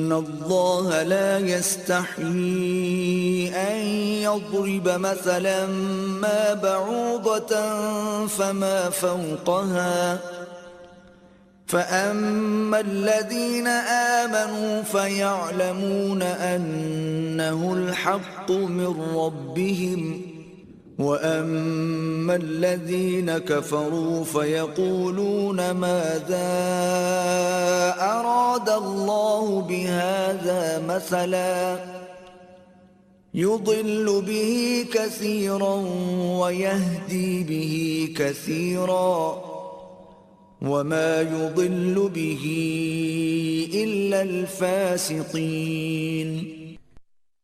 इन्नल्लाह ला यस्तही अन यضرब मसलन मा बऊदतन फमा फौक़हा फ़अम्मा الذين آमنوا فيعلمون أنه الحق من ربهم وأما الذين كفروا فيقولون ماذا أراد الله بهذا مثلا يضل به كثيرا ويهدي به كثيرا वमा युदिल्लु बिही इल्लल फासिकीन।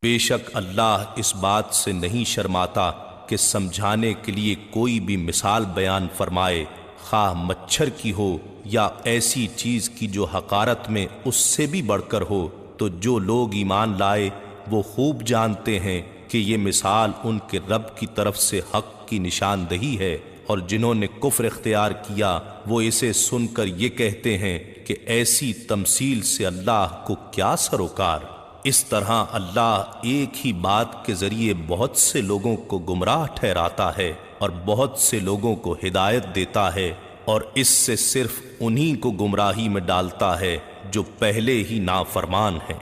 बेशक अल्लाह इस बात से नहीं शर्माता कि समझाने के लिए कोई भी मिसाल बयान फरमाए, खाह मच्छर की हो या ऐसी चीज की जो हकारत में उससे भी बढ़कर हो। तो जो लोग ईमान लाए वो खूब जानते हैं कि ये मिसाल उनके रब की तरफ से हक की निशानदही है, और जिन्होंने कुफ्र इख्तियार किया वो इसे सुनकर ये कहते हैं कि ऐसी तमसील से अल्लाह को क्या सरोकार। इस तरह अल्लाह एक ही बात के जरिए बहुत से लोगों को गुमराह ठहराता है और बहुत से लोगों को हिदायत देता है, और इससे सिर्फ उन्हीं को गुमराही में डालता है जो पहले ही नाफरमान हैं।